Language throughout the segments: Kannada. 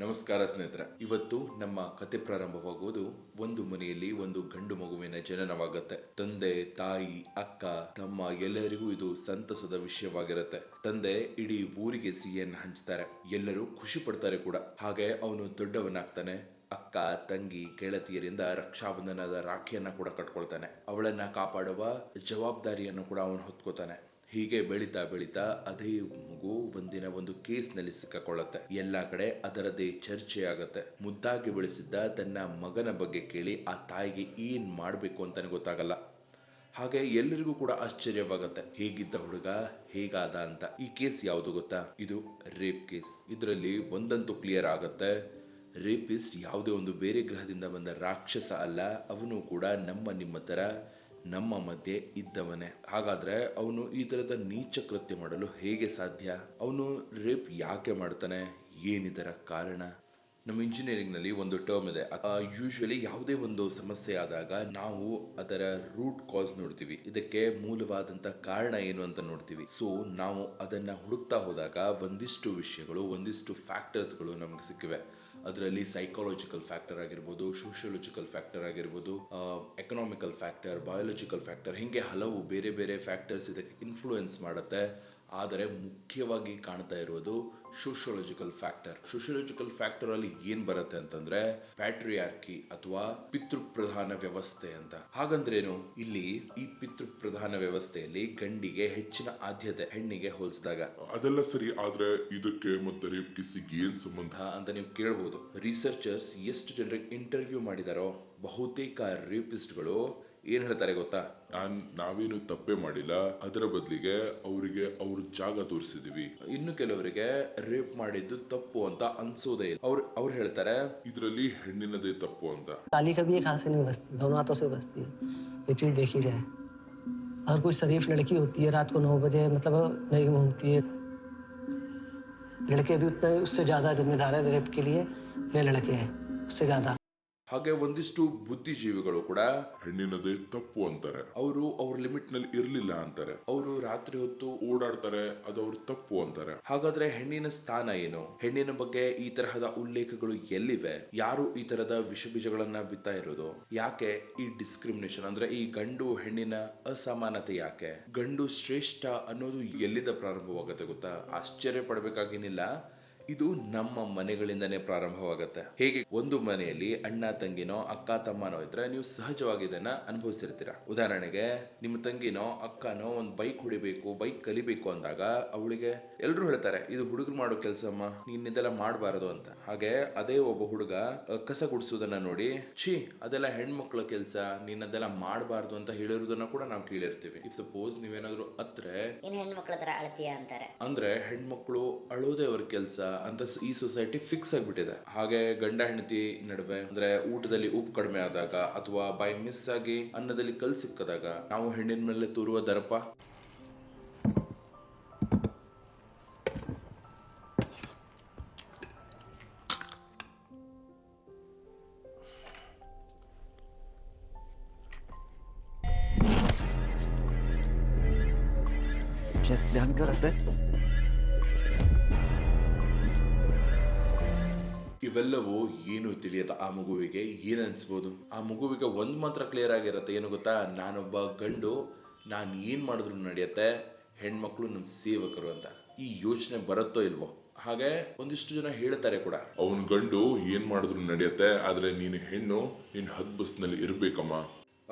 ನಮಸ್ಕಾರ ಸ್ನೇಹಿತರೆ. ಇವತ್ತು ನಮ್ಮ ಕತೆ ಪ್ರಾರಂಭವಾಗುವುದು ಒಂದು ಮನೆಯಲ್ಲಿ ಒಂದು ಗಂಡು ಮಗುವಿನ ಜನನವಾಗುತ್ತೆ. ತಂದೆ, ತಾಯಿ, ಅಕ್ಕ, ತಮ್ಮ ಎಲ್ಲರಿಗೂ ಇದು ಸಂತಸದ ವಿಷಯವಾಗಿರುತ್ತೆ. ತಂದೆ ಇಡೀ ಊರಿಗೆ ಸಿಹಿಯನ್ನು ಹಂಚ್ತಾರೆ. ಎಲ್ಲರೂ ಖುಷಿ ಪಡ್ತಾರೆ ಕೂಡ. ಹಾಗೆ ಅವನು ದೊಡ್ಡವನಾಗ್ತಾನೆ. ಅಕ್ಕ, ತಂಗಿ, ಗೆಳತಿಯರಿಂದ ರಕ್ಷಾಬಂಧನದ ರಾಖಿಯನ್ನ ಕೂಡ ಕಟ್ಕೊಳ್ತಾನೆ. ಅವಳನ್ನ ಕಾಪಾಡುವ ಜವಾಬ್ದಾರಿಯನ್ನು ಕೂಡ ಅವನು ಹೊತ್ಕೋತಾನೆ. ಹೀಗೆ ಬೆಳೀತಾ ಬೆಳೀತಾ ಅದೇ ಮಗು ಒಂದಿನ ಒಂದು ಕೇಸ್ನಲ್ಲಿ ಸಿಕ್ಕಾಕೊಳ್ಳುತ್ತೆ. ಎಲ್ಲಾ ಕಡೆ ಅದರದೇ ಚರ್ಚೆ ಆಗತ್ತೆ. ಮುದ್ದಾಗಿ ಬೆಳೆಸಿದ್ದ ತನ್ನ ಮಗನ ಬಗ್ಗೆ ಕೇಳಿ ಆ ತಾಯಿಗೆ ಏನ್ ಮಾಡ್ಬೇಕು ಅಂತಾನೆ ಗೊತ್ತಾಗಲ್ಲ. ಹಾಗೆ ಎಲ್ಲರಿಗೂ ಕೂಡ ಆಶ್ಚರ್ಯವಾಗತ್ತೆ, ಹೇಗಿದ್ದ ಹುಡುಗ ಹೇಗಾದ ಅಂತ. ಈ ಕೇಸ್ ಯಾವುದು ಗೊತ್ತಾ? ಇದು ರೇಪ್ ಕೇಸ್. ಇದರಲ್ಲಿ ಒಂದಂತೂ ಕ್ಲಿಯರ್ ಆಗತ್ತೆ, ರೇಪಿಸ್ಟ್ ಯಾವುದೇ ಒಂದು ಬೇರೆ ಗ್ರಹದಿಂದ ಬಂದ ರಾಕ್ಷಸ ಅಲ್ಲ. ಅವನು ಕೂಡ ನಿಮ್ಮ ತರ ನಮ್ಮ ಮಧ್ಯೆ ಇದ್ದವನೇ. ಹಾಗಾದ್ರೆ ಅವನು ಈ ತರದ ನೀಚ ಕೃತ್ಯ ಮಾಡಲು ಹೇಗೆ ಸಾಧ್ಯ? ಅವನು ರೇಪ್ ಯಾಕೆ ಮಾಡ್ತಾನೆ? ಏನಿದರ ಕಾರಣ? ನಮ್ಮ ಇಂಜಿನಿಯರಿಂಗ್ ನಲ್ಲಿ ಒಂದು ಟರ್ಮ್ ಇದೆ. ಯೂಶುವಲಿ ಯಾವುದೇ ಒಂದು ಸಮಸ್ಯೆ ಆದಾಗ ನಾವು ಅದರ ರೂಟ್ ಕಾಸ್ ನೋಡ್ತೀವಿ. ಇದಕ್ಕೆ ಮೂಲವಾದಂತ ಕಾರಣ ಏನು ಅಂತ ನೋಡ್ತೀವಿ. ಸೊ ನಾವು ಅದನ್ನ ಹುಡುಕ್ತಾ ಹೋದಾಗ ಒಂದಿಷ್ಟು ವಿಷಯಗಳು, ಒಂದಿಷ್ಟು ಫ್ಯಾಕ್ಟರ್ಸ್ಗಳು ನಮ್ಗೆ ಸಿಕ್ಕಿವೆ. ಅದರಲ್ಲಿ ಸೈಕಾಲಜಿಕಲ್ ಫ್ಯಾಕ್ಟರ್ ಆಗಿರ್ಬೋದು, ಸೋಷಿಯಾಲಜಿಕಲ್ ಫ್ಯಾಕ್ಟರ್ ಆಗಿರ್ಬೋದು, ಎಕನಾಮಿಕಲ್ ಫ್ಯಾಕ್ಟರ್, ಬಯಾಲಜಿಕಲ್ ಫ್ಯಾಕ್ಟರ್, ಹೀಗೆ ಹಲವು ಬೇರೆ ಬೇರೆ ಫ್ಯಾಕ್ಟರ್ಸ್ ಇದಕ್ಕೆ ಇನ್ಫ್ಲೂಯೆನ್ಸ್ ಮಾಡುತ್ತೆ. ಆದರೆ ಮುಖ್ಯವಾಗಿ ಕಾಣ್ತಾ ಇರೋದು ಸೋಷಿಯಾಲಜಿಕಲ್ ಫ್ಯಾಕ್ಟರ್. ಸೋಷಿಯಾಲಜಿಕಲ್ ಫ್ಯಾಕ್ಟರ್ ಅಲ್ಲಿ ಏನ್ ಬರುತ್ತೆ ಅಂತಂದ್ರೆ ಪ್ಯಾಟ್ರಿಯಾರ್ಕಿ ಅಥವಾ ಪಿತೃಪ್ರಧಾನ ವ್ಯವಸ್ಥೆ ಅಂತ. ಹಾಗಂದ್ರೇನು? ಇಲ್ಲಿ ಈ ಪಿತೃಪ್ರಧಾನ ವ್ಯವಸ್ಥೆಯಲ್ಲಿ ಗಂಡಿಗೆ ಹೆಚ್ಚಿನ ಆದ್ಯತೆ, ಹೆಣ್ಣಿಗೆ ಹೋಲಿಸಿದಾಗ. ಅದೆಲ್ಲ ಸರಿ, ಆದ್ರೆ ಇದಕ್ಕೆ ಮತ್ತೆ ರೇಪ್ ಕೇಸಿಗೆ ಏನ್ ಸಂಬಂಧ ಅಂತ ನೀವು ಕೇಳಬಹುದು. ರಿಸರ್ಚರ್ಸ್ ಎಷ್ಟು ಜನರಿಗೆ ಇಂಟರ್ವ್ಯೂ ಮಾಡಿದಾರೋ ಬಹುತೇಕ ರೇಪಿಸ್ಟ್ಗಳು ಏನ್ ಹೇಳ್ತಾರೆ ಗೊತ್ತಾ? ನಾವೇನು ತಪ್ಪೇ ಮಾಡಿಲ್ಲ, ಅದರ ಬದಲಿಗೆ ಅವರಿಗೆ ಅವ್ರ ಜಾಗ ತೋರಿಸಿದೀವಿ. ಇನ್ನು ಕೆಲವರಿಗೆ ರೇಪ್ ಮಾಡಿದ್ದು ತಪ್ಪು ಅಂತ ಅನ್ಸೋದೇ ಇಲ್ಲ. ಅವ್ರು ಹೇಳ್ತಾರೆ ಇದರಲ್ಲಿ ಹೆಣ್ಣಿನದೇ ತಪ್ಪು ಅಂತ. ताली कभी एक हाथ से नहीं बजती, दोनों हाथों से बजती है। ये चीज देखी जाए। अगर कोई शरीफ लड़की होती है रात को 9 बजे मतलब नहीं घूमती है। लड़के भी उतने उससे ज्यादा जिम्मेदार है रेप के लिए, ये लड़के हैं उससे ज्यादा. ಹಾಗೆ ಒಂದಿಷ್ಟು ಬುದ್ಧಿಜೀವಿಗಳು ಕೂಡ ಹೆಣ್ಣಿನದೇ ತಪ್ಪು ಅಂತಾರೆ. ಅವರು ಅವ್ರ ಲಿಮಿಟ್ ನಲ್ಲಿ ಇರ್ಲಿಲ್ಲ ಅಂತಾರೆ. ಅವರು ರಾತ್ರಿ ಹೊತ್ತು ಓಡಾಡ್ತಾರೆ, ಅದು ಅವ್ರ ತಪ್ಪು ಅಂತಾರೆ. ಹಾಗಾದ್ರೆ ಹೆಣ್ಣಿನ ಸ್ಥಾನ ಏನು? ಹೆಣ್ಣಿನ ಬಗ್ಗೆ ಈ ತರಹದ ಉಲ್ಲೇಖಗಳು ಎಲ್ಲಿವೆ? ಯಾರು ಈ ತರದ ವಿಷ ಬೀಜಗಳನ್ನ ಬಿತ್ತಾ ಇರೋದು? ಯಾಕೆ ಈ ಡಿಸ್ಕ್ರಿಮಿನೇಷನ್, ಅಂದ್ರೆ ಈ ಗಂಡು ಹೆಣ್ಣಿನ ಅಸಮಾನತೆ ಯಾಕೆ? ಗಂಡು ಶ್ರೇಷ್ಠ ಅನ್ನೋದು ಎಲ್ಲಿಂದ ಪ್ರಾರಂಭವಾಗುತ್ತೆ ಗೊತ್ತಾ? ಆಶ್ಚರ್ಯ ಪಡಬೇಕಾಗೇನಿಲ್ಲ. ಇದು ನಮ್ಮ ಮನೆಗಳಿಂದನೇ ಪ್ರಾರಂಭವಾಗುತ್ತೆ. ಹೇಗೆ ಒಂದು ಮನೆಯಲ್ಲಿ ಅಣ್ಣ ತಂಗಿನೋ ಅಕ್ಕ ತಮ್ಮನೋ ಇದ್ರೆ ನೀವು ಸಹಜವಾಗಿ ಇದನ್ನ ಅನುಭವಿಸಿರ್ತೀರ. ಉದಾಹರಣೆಗೆ ನಿಮ್ಮ ತಂಗಿನೋ ಅಕ್ಕನೋ ಒಂದು ಬೈಕ್ ಹೊಡಿಬೇಕು, ಬೈಕ್ ಕಲಿಬೇಕು ಅಂದಾಗ ಅವಳಿಗೆ ಎಲ್ರು ಹೇಳ್ತಾರೆ, ಇದು ಹುಡುಗರು ಮಾಡೋ ಕೆಲಸಮ್ಮ, ನೀನ್ ಇದೆಲ್ಲ ಮಾಡಬಾರದು ಅಂತ. ಹಾಗೆ ಅದೇ ಒಬ್ಬ ಹುಡುಗ ಕಸ ಗುಡಿಸೋದನ್ನ ನೋಡಿ, ಛೀ ಅದೆಲ್ಲ ಹೆಣ್ಮಕ್ಳ ಕೆಲಸ, ನೀನ್ ಅದೆಲ್ಲ ಮಾಡಬಾರ್ದು ಅಂತ ಹೇಳಿರೋದನ್ನ ಕೂಡ ನಾವು ಕೇಳಿರ್ತೀವಿ. ಇಫ್ ಸಪೋಸ್ ನೀವೇನಾದ್ರು ಹೆಣ್ಮಕ್ಳ ತರ ಅಳ್ತೀಯ ಅಂತಾರೆ ಅಂದ್ರೆ ಹೆಣ್ಮಕ್ಳು ಅಳೋದೇ ಅವ್ರ ಕೆಲಸ ಅಂತ ಈ ಸೊಸೈಟಿ ಫಿಕ್ಸ್ ಆಗಿಬಿಟ್ಟಿದೆ. ಹಾಗೆ ಗಂಡ ಹೆಂಡತಿ ನಡುವೆ ಅಂದ್ರೆ ಊಟದಲ್ಲಿ ಉಪ್ಪು ಕಡಿಮೆ ಆದಾಗ ಅಥವಾ ಬೈ ಮಿಸ್ ಆಗಿ ಅನ್ನದಲ್ಲಿ ಕಲ್ ಸಿಕ್ಕದಾಗ ನಾವು ಹೆಣ್ಣಿನ ಮೇಲೆ ತೋರುವ ದರ್ಪ ध्यान का रहता है. ಇವೆಲ್ಲವೂ ಏನು ತಿಳಿಯದ ಆ ಮಗುವಿಗೆ ಏನ್ ಅನ್ಸ್ಬೋದು? ಆ ಮಗುವಿಗೆ ಒಂದ್ ಮಾತ್ರ ಕ್ಲಿಯರ್ ಆಗಿರುತ್ತೆ, ಏನು ಗೊತ್ತಾ? ನಾನೊಬ್ಬ ಗಂಡು, ನಾನು ಏನ್ ಮಾಡಿದ್ರು ನಡೆಯುತ್ತೆ, ಹೆಣ್ಮಕ್ಳು ನಮ್ ಸೇವಕರು ಅಂತ. ಈ ಯೋಚನೆ ಬರುತ್ತೋ ಇಲ್ವೋ? ಹಾಗೆ ಒಂದಿಷ್ಟು ಜನ ಹೇಳ್ತಾರೆ ಕೂಡ, ಅವನ್ ಗಂಡು ಏನ್ ಮಾಡಿದ್ರು ನಡೆಯುತ್ತೆ, ಆದ್ರೆ ನೀನು ಹೆಣ್ಣು, ನೀನ್ ಹದ್ ಬಸ್ನಲ್ಲಿ ಇರ್ಬೇಕಮ್ಮ.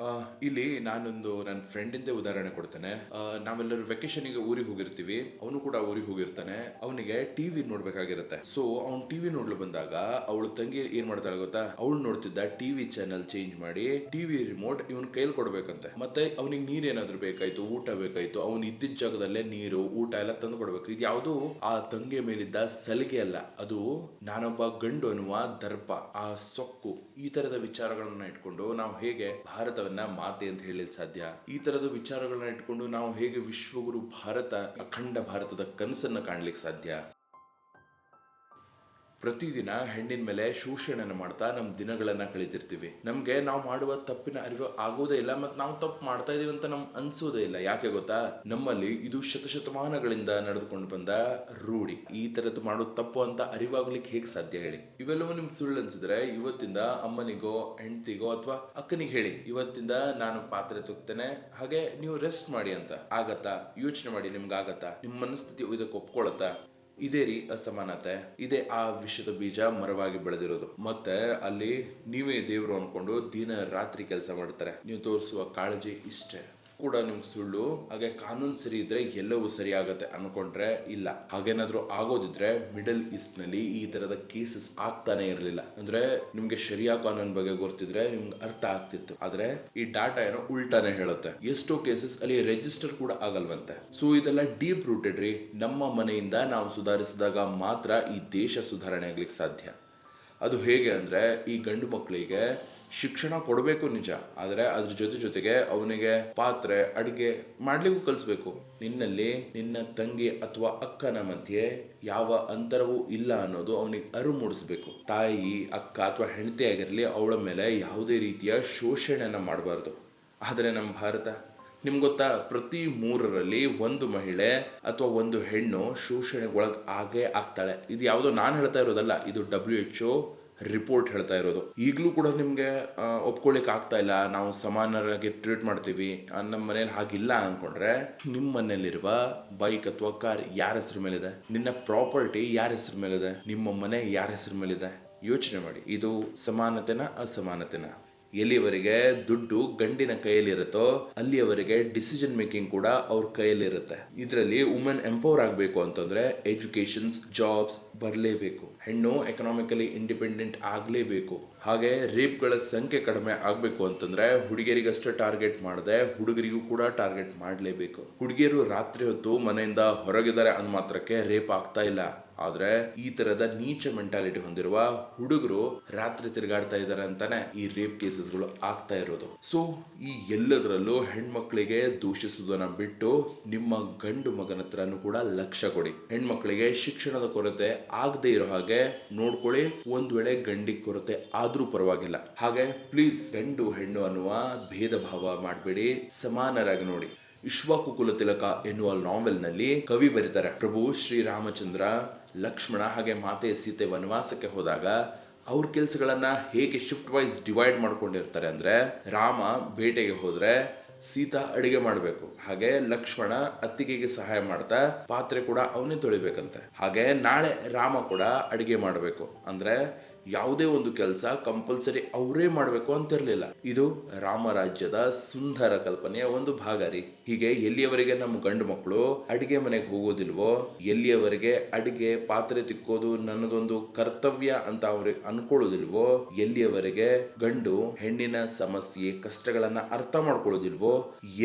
ಇಲ್ಲಿ ನಾನೊಂದು ನನ್ನ ಫ್ರೆಂಡಿಂದ ಉದಾಹರಣೆ ಕೊಡ್ತೇನೆ. ನಾವೆಲ್ಲರೂ ವೆಕೇಶನ್ಗೆ ಊರಿಗೆ ಹೋಗಿರ್ತೀವಿ. ಅವನು ಕೂಡ ಊರಿಗೆ ಹೋಗಿರ್ತಾನೆ. ಅವನಿಗೆ ಟಿವಿ ನೋಡ್ಬೇಕಾಗಿರುತ್ತೆ. ಸೊ ಅವ್ನು ಟಿವಿ ನೋಡ್ಲು ಬಂದಾಗ ಅವಳು ತಂಗಿ ಏನ್ ಮಾಡ್ತಾಳೆ ಗೊತ್ತಾ? ಅವಳು ನೋಡ್ತಿದ್ದ ಟಿವಿ ಚಾನಲ್ ಚೇಂಜ್ ಮಾಡಿ ಟಿವಿ ರಿಮೋಟ್ ಇವನ್ ಕೈಲಿ ಕೊಡ್ಬೇಕಂತೆ. ಮತ್ತೆ ಅವನಿಗೆ ನೀರೇನಾದ್ರೂ ಬೇಕಾಯ್ತು, ಊಟ ಬೇಕಾಯ್ತು, ಅವನು ಇದ್ದಿದ್ದ ಜಾಗದಲ್ಲೇ ನೀರು ಊಟ ಎಲ್ಲ ತಂದು ಕೊಡ್ಬೇಕು. ಇದು ಯಾವುದು ಆ ತಂಗಿಯ ಮೇಲಿದ್ದ ಸಲಿಗೆ ಅಲ್ಲ, ಅದು ನಾನೊಬ್ಬ ಗಂಡು ಅನ್ನುವ ದರ್ಪ, ಆ ಸೊಕ್ಕು. ಈ ತರದ ವಿಚಾರಗಳನ್ನ ಇಟ್ಕೊಂಡು ನಾವು ಹೇಗೆ ಭಾರತ ಮಾತೆ ಅಂತ ಹೇಳಲು ಸಾಧ್ಯ? ಈ ತರದ ವಿಚಾರಗಳನ್ನ ಇಟ್ಕೊಂಡು ನಾವು ಹೇಗೆ ವಿಶ್ವಗುರು ಭಾರತ, ಅಖಂಡ ಭಾರತದ ಕನಸನ್ನ ಕಾಣ್ಲಿಕ್ಕೆ ಸಾಧ್ಯ? ಪ್ರತಿದಿನ ಹೆಣ್ಣಿನ ಮೇಲೆ ಶೋಷಣೆನ ಮಾಡ್ತಾ ನಮ್ಮ ದಿನಗಳನ್ನ ಕಳೀತಿರ್ತೀವಿ. ನಮ್ಗೆ ನಾವು ಮಾಡುವ ತಪ್ಪಿನ ಅರಿವು ಆಗೋದೇ ಇಲ್ಲ, ಮತ್ತು ನಾವು ತಪ್ಪು ಮಾಡ್ತಾ ಇದೀವಿ ಅಂತ ನಮ್ಗೆ ಅನ್ಸೋದೇ ಇಲ್ಲ. ಯಾಕೆ ಗೊತ್ತಾ? ನಮ್ಮಲ್ಲಿ ಇದು ಶತಶತಮಾನಗಳಿಂದ ನಡೆದುಕೊಂಡು ಬಂದ ರೂಢಿ. ಈ ತರದ್ದು ಮಾಡೋದು ತಪ್ಪು ಅಂತ ಅರಿವಾಗ್ಲಿಕ್ಕೆ ಹೇಗೆ ಸಾಧ್ಯ ಹೇಳಿ? ಇವೆಲ್ಲವೂ ನಿಮ್ಗೆ ಸುಳ್ಳು ಅನ್ಸಿದ್ರೆ ಇವತ್ತಿಂದ ಅಮ್ಮನಿಗೋ ಹೆಂಡತಿಗೋ ಅಥವಾ ಅಕ್ಕನಿಗೆ ಹೇಳಿ, ಇವತ್ತಿಂದ ನಾನು ಪಾತ್ರೆ ತುಕ್ತೇನೆ, ಹಾಗೆ ನೀವು ರೆಸ್ಟ್ ಮಾಡಿ ಅಂತ. ಆಗತ್ತಾ? ಯೋಚನೆ ಮಾಡಿ, ನಿಮ್ಗೆ ಆಗತ್ತಾ? ನಿಮ್ಮ ಮನಸ್ಥಿತಿ ಇದಕ್ಕೆ ಒಪ್ಕೊಳತ್ತಾ? ಇದೇ ರೀ ಅಸಮಾನತೆ, ಇದೇ ಆ ವಿಷದ ಬೀಜ ಮರವಾಗಿ ಬೆಳೆದಿರೋದು. ಮತ್ತೆ ಅಲ್ಲಿ ನೀವೇ ದೇವ್ರು ಅನ್ಕೊಂಡು ದಿನ ರಾತ್ರಿ ಕೆಲಸ ಮಾಡ್ತಾರೆ. ನೀವು ತೋರಿಸುವ ಕಾಳಜಿ ಇಷ್ಟೇ ಕೂಡ ನಿಮ್ಗೆ ಸುಳ್ಳು. ಹಾಗೆ ಕಾನೂನು ಸರಿ ಇದ್ರೆ ಎಲ್ಲವೂ ಸರಿ ಆಗತ್ತೆ ಅನ್ಕೊಂಡ್ರೆ ಇಲ್ಲ. ಹಾಗೇನಾದ್ರೂ ಆಗೋದಿದ್ರೆ ಮಿಡಲ್ ಈಸ್ಟ್ ನಲ್ಲಿ ಈ ತರದ ಕೇಸಸ್ ಆಗ್ತಾನೆ ಇರಲಿಲ್ಲ. ಅಂದ್ರೆ ನಿಮ್ಗೆ ಶರಿಯಾ ಕಾನೂನ್ ಬಗ್ಗೆ ಗೊತ್ತಿದ್ರೆ ನಿಮ್ಗೆ ಅರ್ಥ ಆಗ್ತಿತ್ತು. ಆದ್ರೆ ಈ ಡಾಟಾ ಏನೋ ಉಲ್ಟಾನೆ ಹೇಳುತ್ತೆ. ಎಷ್ಟೋ ಕೇಸಸ್ ಅಲ್ಲಿ ರಿಜಿಸ್ಟರ್ ಕೂಡ ಆಗಲ್ವಂತೆ. ಸೊ ಇದೆಲ್ಲ ಡೀಪ್ ರೂಟೆಡ್ ರೀ. ನಮ್ಮ ಮನೆಯಿಂದ ನಾವು ಸುಧಾರಿಸಿದಾಗ ಮಾತ್ರ ಈ ದೇಶ ಸುಧಾರಣೆ ಆಗ್ಲಿಕ್ಕೆ ಸಾಧ್ಯ. ಅದು ಹೇಗೆ ಅಂದ್ರೆ, ಈ ಗಂಡು ಮಕ್ಕಳಿಗೆ ಶಿಕ್ಷಣ ಕೊಡಬೇಕು ನಿಜ, ಆದರೆ ಅದ್ರ ಜೊತೆಗೆ ಅವನಿಗೆ ಪಾತ್ರೆ ಅಡಿಗೆ ಮಾಡ್ಲಿಕ್ಕೂ ಕಲಿಸ್ಬೇಕು. ನಿನ್ನಲ್ಲಿ ನಿನ್ನ ತಂಗಿ ಅಥವಾ ಅಕ್ಕನ ಮಧ್ಯೆ ಯಾವ ಅಂತರವೂ ಇಲ್ಲ ಅನ್ನೋದು ಅವನಿಗೆ ಅರಿವು ಮೂಡಿಸ್ಬೇಕು. ತಾಯಿ, ಅಕ್ಕ ಅಥವಾ ಹೆಂಡತಿ ಆಗಿರಲಿ, ಅವಳ ಮೇಲೆ ಯಾವುದೇ ರೀತಿಯ ಶೋಷಣೆಯನ್ನ ಮಾಡಬಾರ್ದು. ಆದರೆ ನಮ್ಮ ಭಾರತ, ನಿಮ್ಗೆ ಗೊತ್ತಾ, ಪ್ರತಿ 3ರಲ್ಲಿ ಒಂದು ಮಹಿಳೆ ಅಥವಾ ಒಂದು ಹೆಣ್ಣು ಶೋಷಣೆಗೊಳಗೆ ಆಗೇ ಆಗ್ತಾಳೆ. ಇದು ಯಾವುದೋ ನಾನು ಹೇಳ್ತಾ ಇರೋದಲ್ಲ, ಇದು WHO ರಿಪೋರ್ಟ್ ಹೇಳ್ತಾ ಇರೋದು. ಈಗಲೂ ಕೂಡ ನಿಮಗೆ ಒಪ್ಕೊಳ್ಳಿಕ್ ಆಗ್ತಾ ಇಲ್ಲ, ನಾವು ಸಮಾನರಾಗಿ ಟ್ರೀಟ್ ಮಾಡ್ತೀವಿ, ನಮ್ಮ ಮನೇಲಿ ಹಾಗಿಲ್ಲ ಅನ್ಕೊಂಡ್ರೆ, ನಿಮ್ಮ ಮನೇಲಿರುವ ಬೈಕ್ ಅಥವಾ ಕಾರ್ ಯಾರ ಹೆಸರು ಮೇಲಿದೆ? ನಿನ್ನ ಪ್ರಾಪರ್ಟಿ ಯಾರ ಹೆಸರು ಮೇಲಿದೆ? ನಿಮ್ಮ ಮನೆ ಯಾರ ಹೆಸರು ಮೇಲಿದೆ? ಯೋಚನೆ ಮಾಡಿ. ಇದು ಸಮಾನತೆನ ಅಸಮಾನತೆನ? ಎಲ್ಲಿಯವರೆಗೆ ದುಡ್ಡು ಗಂಡಿನ ಕೈಯಲ್ಲಿರುತ್ತೋ ಅಲ್ಲಿಯವರೆಗೆ ಡಿಸಿಷನ್ ಮೇಕಿಂಗ್ ಕೂಡ ಅವ್ರ ಕೈಯಲ್ಲಿರುತ್ತೆ. ಇದರಲ್ಲಿ ವುಮೆನ್ ಎಂಪವರ್ ಆಗಬೇಕು ಅಂತಂದ್ರೆ ಎಜುಕೇಶನ್ಸ್, ಜಾಬ್ಸ್ ಬರಲೇಬೇಕು. ಹೆಣ್ಣು ಎಕನಾಮಿಕಲಿ ಇಂಡಿಪೆಂಡೆಂಟ್ ಆಗಲೇಬೇಕು. ಹಾಗೆ ರೇಪ್ಗಳ ಸಂಖ್ಯೆ ಕಡಿಮೆ ಆಗಬೇಕು ಅಂತಂದ್ರೆ ಹುಡುಗಿಯರಿಗಷ್ಟೇ ಟಾರ್ಗೆಟ್ ಮಾಡದೆ ಹುಡುಗರಿಗೂ ಕೂಡ ಟಾರ್ಗೆಟ್ ಮಾಡಲೇಬೇಕು. ಹುಡುಗಿಯರು ರಾತ್ರಿ ಹೊತ್ತು ಮನೆಯಿಂದ ಹೊರಗಿದ್ದಾರೆ ಅಂದ ಮಾತ್ರಕ್ಕೆ ರೇಪ್ ಆಗ್ತಾ ಇಲ್ಲ. ಆದ್ರೆ ಈ ತರದ ನೀಚ ಮೆಂಟಾಲಿಟಿ ಹೊಂದಿರುವ ಹುಡುಗರು ರಾತ್ರಿ ತಿರುಗಾಡ್ತಾ ಇದ್ದಾರೆ ಅಂತಾನೆ ಈ ರೇಪ್ ಕೇಸಸ್ಗಳು ಆಗ್ತಾ ಇರೋದು. ಸೊ ಈ ಎಲ್ಲದರಲ್ಲೂ ಹೆಣ್ಮಕ್ಳಿಗೆ ದೂಷಿಸುವುದನ್ನ ಬಿಟ್ಟು ನಿಮ್ಮ ಗಂಡು ಮಗನ ಹತ್ರನೂ ಕೂಡ ಲಕ್ಷ್ಯ ಕೊಡಿ. ಹೆಣ್ಮಕ್ಳಿಗೆ ಶಿಕ್ಷಣದ ಕೊರತೆ ಆಗದೆ ಇರೋ ಹಾಗೆ ನೋಡ್ಕೊಳ್ಳಿ. ಒಂದ್ ವೇಳೆ ಗಂಡಿಗೆ ಕೊರತೆ ಆದ್ರೂ ಪರವಾಗಿಲ್ಲ. ಹಾಗೆ ಪ್ಲೀಸ್ ಗಂಡು ಹೆಣ್ಣು ಅನ್ನುವ ಭೇದ ಭಾವ ಮಾಡಬೇಡಿ, ಸಮಾನರಾಗಿ ನೋಡಿ. ಇಕ್ಷ್ವಾಕು ತಿಲಕ ಎನ್ನುವ ನಾವೆಲ್ ನಲ್ಲಿ ಕವಿ ಬರೀತಾರೆ, ಪ್ರಭು ಶ್ರೀರಾಮಚಂದ್ರ, ಲಕ್ಷ್ಮಣ ಹಾಗೆ ಮಾತೆ ಸೀತೆ ವನವಾಸಕ್ಕೆ ಹೋದಾಗ ಅವ್ರ ಕೆಲ್ಸಗಳನ್ನ ಹೇಗೆ ಶಿಫ್ಟ್ ವೈಸ್ ಡಿವೈಡ್ ಮಾಡ್ಕೊಂಡಿರ್ತಾರೆ ಅಂದ್ರೆ, ರಾಮ ಬೇಟೆಗೆ ಹೋದ್ರೆ ಸೀತಾ ಅಡಿಗೆ ಮಾಡಬೇಕು, ಹಾಗೆ ಲಕ್ಷ್ಮಣ ಅತ್ತಿಗೆಗೆ ಸಹಾಯ ಮಾಡ್ತಾ ಪಾತ್ರೆ ಕೂಡ ಅವನೇ ತೊಳಿಬೇಕಂತೆ. ಹಾಗೆ ನಾಳೆ ರಾಮ ಕೂಡ ಅಡಿಗೆ ಮಾಡಬೇಕು ಅಂದ್ರೆ ಯಾವುದೇ ಒಂದು ಕೆಲಸ ಕಂಪಲ್ಸರಿ ಅವರೇ ಮಾಡಬೇಕು ಅಂತಿರ್ಲಿಲ್ಲ. ಇದು ರಾಮರಾಜ್ಯದ ಸುಂದರ ಕಲ್ಪನೆಯ ಒಂದು ಭಾಗ ರೀ. ಹೀಗೆ ಎಲ್ಲಿಯವರೆಗೆ ನಮ್ಮ ಗಂಡು ಮಕ್ಕಳು ಅಡಿಗೆ ಮನೆಗೆ ಹೋಗೋದಿಲ್ವೋ, ಎಲ್ಲಿಯವರೆಗೆ ಅಡಿಗೆ ಪಾತ್ರೆ ತಿಕ್ಕೋದು ನನ್ನದೊಂದು ಕರ್ತವ್ಯ ಅಂತ ಅವ್ರಿಗೆ ಅನ್ಕೊಳ್ಳೋದಿಲ್ವೋ, ಎಲ್ಲಿಯವರೆಗೆ ಗಂಡು ಹೆಣ್ಣಿನ ಸಮಸ್ಯೆ ಕಷ್ಟಗಳನ್ನ ಅರ್ಥ ಮಾಡ್ಕೊಳ್ಳೋದಿಲ್ವೋ,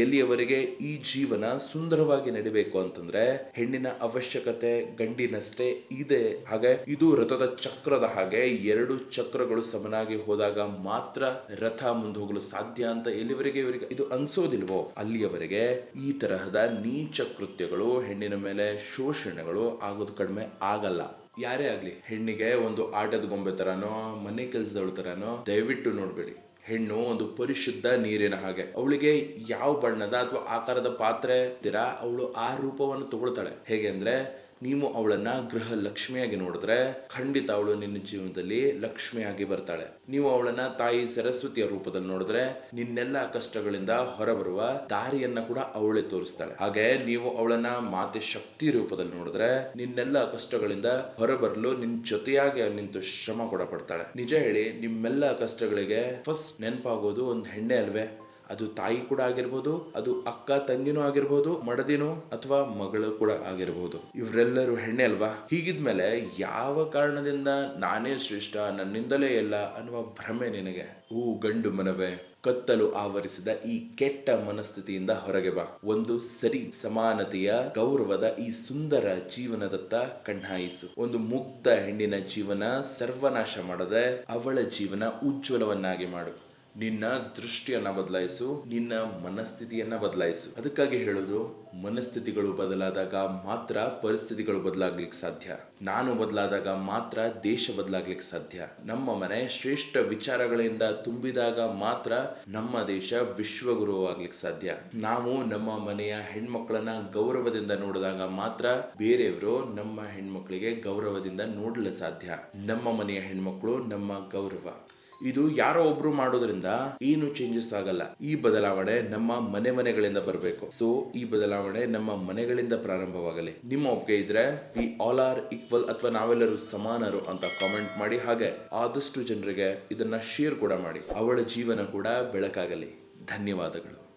ಎಲ್ಲಿಯವರೆಗೆ ಈ ಜೀವನ ಸುಂದರವಾಗಿ ನಡಿಬೇಕು ಅಂತಂದ್ರೆ ಹೆಣ್ಣಿನ ಅವಶ್ಯಕತೆ ಗಂಡಿನಷ್ಟೇ ಇದೆ. ಹಾಗೆ ಇದು ರಥದ ಚಕ್ರದ ಹಾಗೆ 2 ಚಕ್ರಗಳು ಸಮನಾಗಿ ಹೋದಾಗ ಮಾತ್ರ ರಥ ಮುಂದೆ ಹೋಗಲು ಸಾಧ್ಯ ಅಂತ ಎಲ್ಲಿವರೆಗೆ ಇವರಿಗೆ ಇದು ಅನ್ಸೋದಿಲ್ವೋ ಅಲ್ಲಿಯವರೆಗೆ ಈ ತರಹದ ನೀಚ ಕೃತ್ಯಗಳು, ಹೆಣ್ಣಿನ ಮೇಲೆ ಶೋಷಣೆಗಳು ಆಗೋದು ಕಡಿಮೆ ಆಗಲ್ಲ. ಯಾರೇ ಆಗ್ಲಿ, ಹೆಣ್ಣಿಗೆ ಒಂದು ಆಟದ ಗೊಂಬೆ ತರಾನೋ ಮನೆ ಕೆಲಸದವಳ ತರಾನೋ ದಯವಿಟ್ಟು ನೋಡ್ಬೇಡಿ. ಹೆಣ್ಣು ಒಂದು ಪರಿಶುದ್ಧ ನೀರಿನ ಹಾಗೆ. ಅವಳಿಗೆ ಯಾವ ಬಣ್ಣದ ಅಥವಾ ಆಕಾರದ ಪಾತ್ರೆ ತೀರಾ ಅವಳು ಆ ರೂಪವನ್ನು ತಗೊಳ್ತಾಳೆ. ಹೇಗೆ ಅಂದ್ರೆ, ನೀವು ಅವಳನ್ನ ಗೃಹ ಲಕ್ಷ್ಮಿಯಾಗಿ ನೋಡಿದ್ರೆ ಖಂಡಿತ ಅವಳು ನಿನ್ನ ಜೀವನದಲ್ಲಿ ಲಕ್ಷ್ಮಿಯಾಗಿ ಬರ್ತಾಳೆ. ನೀವು ಅವಳನ್ನ ತಾಯಿ ಸರಸ್ವತಿಯ ರೂಪದಲ್ಲಿ ನೋಡಿದ್ರೆ ನಿನ್ನೆಲ್ಲ ಕಷ್ಟಗಳಿಂದ ಹೊರಬರುವ ದಾರಿಯನ್ನ ಕೂಡ ಅವಳೇ ತೋರಿಸ್ತಾಳೆ. ಹಾಗೆ ನೀವು ಅವಳನ್ನ ಮಾತೆ ಶಕ್ತಿ ರೂಪದಲ್ಲಿ ನೋಡಿದ್ರೆ ನಿನ್ನೆಲ್ಲ ಕಷ್ಟಗಳಿಂದ ಹೊರಬರಲು ನಿನ್ ಜೊತೆಯಾಗಿ ನಿಂತು ಶ್ರಮ ಕೂಡ ಪಡ್ತಾಳೆ. ನಿಜ ಹೇಳಿ, ನಿಮ್ಮೆಲ್ಲ ಕಷ್ಟಗಳಿಗೆ ಫಸ್ಟ್ ನೆನಪಾಗೋದು ಒಂದು ಹೆಣ್ಣೆ ಅಲ್ವೇ? ಅದು ತಾಯಿ ಕೂಡ ಆಗಿರ್ಬೋದು, ಅದು ಅಕ್ಕ ತಂಗಿನೂ ಆಗಿರ್ಬೋದು, ಮಡದಿನೂ ಅಥವಾ ಮಗಳು ಕೂಡ ಆಗಿರ್ಬೋದು. ಇವರೆಲ್ಲರೂ ಹೆಣ್ಣೆ ಅಲ್ವಾ? ಹೀಗಿದ್ಮೇಲೆ ಯಾವ ಕಾರಣದಿಂದ ನಾನೇ ಶ್ರೇಷ್ಠ, ನನ್ನಿಂದಲೇ ಎಲ್ಲ ಅನ್ನುವ ಭ್ರಮೆ ನಿನಗೆ? ಗಂಡು ಮನವೇ, ಕತ್ತಲು ಆವರಿಸಿದ ಈ ಕೆಟ್ಟ ಮನಸ್ಥಿತಿಯಿಂದ ಹೊರಗೆ ಬಾ. ಒಂದು ಸರಿ ಸಮಾನತೆಯ ಗೌರವದ ಈ ಸುಂದರ ಜೀವನದತ್ತ ಕಣ್ಣಾಯಿಸು. ಒಂದು ಮುಗ್ಧ ಹೆಣ್ಣಿನ ಜೀವನ ಸರ್ವನಾಶ ಮಾಡದೆ ಅವಳ ಜೀವನ ಉಜ್ವಲವನ್ನಾಗಿ ಮಾಡು. ನಿನ್ನ ದೃಷ್ಟಿಯನ್ನ ಬದಲಾಯಿಸು, ನಿನ್ನ ಮನಸ್ಥಿತಿಯನ್ನ ಬದಲಾಯಿಸು. ಅದಕ್ಕಾಗಿ ಹೇಳೋದು, ಮನಸ್ಥಿತಿಗಳು ಬದಲಾದಾಗ ಮಾತ್ರ ಪರಿಸ್ಥಿತಿಗಳು ಬದಲಾಗ್ಲಿಕ್ಕೆ ಸಾಧ್ಯ. ನಾನು ಬದಲಾದಾಗ ಮಾತ್ರ ದೇಶ ಬದಲಾಗ್ಲಿಕ್ಕೆ ಸಾಧ್ಯ. ನಮ್ಮ ಮನೆ ಶ್ರೇಷ್ಠ ವಿಚಾರಗಳಿಂದ ತುಂಬಿದಾಗ ಮಾತ್ರ ನಮ್ಮ ದೇಶ ವಿಶ್ವಗುರುವಾಗ್ಲಿಕ್ಕೆ ಸಾಧ್ಯ. ನಾವು ನಮ್ಮ ಮನೆಯ ಹೆಣ್ಮಕ್ಳನ್ನ ಗೌರವದಿಂದ ನೋಡಿದಾಗ ಮಾತ್ರ ಬೇರೆಯವರು ನಮ್ಮ ಹೆಣ್ಮಕ್ಳಿಗೆ ಗೌರವದಿಂದ ನೋಡಲು ಸಾಧ್ಯ. ನಮ್ಮ ಮನೆಯ ಹೆಣ್ಮಕ್ಳು ನಮ್ಮ ಗೌರವ. ಇದು ಯಾರೋ ಒಬ್ರು ಮಾಡೋದ್ರಿಂದ ಏನು ಚೇಂಜಸ್ ಆಗಲ್ಲ. ಈ ಬದಲಾವಣೆ ನಮ್ಮ ಮನೆಗಳಿಂದ ಬರಬೇಕು. ಸೊ ಈ ಬದಲಾವಣೆ ನಮ್ಮ ಮನೆಗಳಿಂದ ಪ್ರಾರಂಭವಾಗಲಿ. ನಿಮ್ಮ ಒಪ್ಪಿಗೆ ಇದ್ರೆ ವಿ ಆಲ್ ಆರ್ ಈಕ್ವಲ್ ಅಥವಾ ನಾವೆಲ್ಲರೂ ಸಮಾನರು ಅಂತ ಕಾಮೆಂಟ್ ಮಾಡಿ. ಹಾಗೆ ಆದಷ್ಟು ಜನರಿಗೆ ಇದನ್ನ ಶೇರ್ ಕೂಡ ಮಾಡಿ. ಅವಳ ಜೀವನ ಕೂಡ ಬೆಳಕಾಗಲಿ. ಧನ್ಯವಾದಗಳು.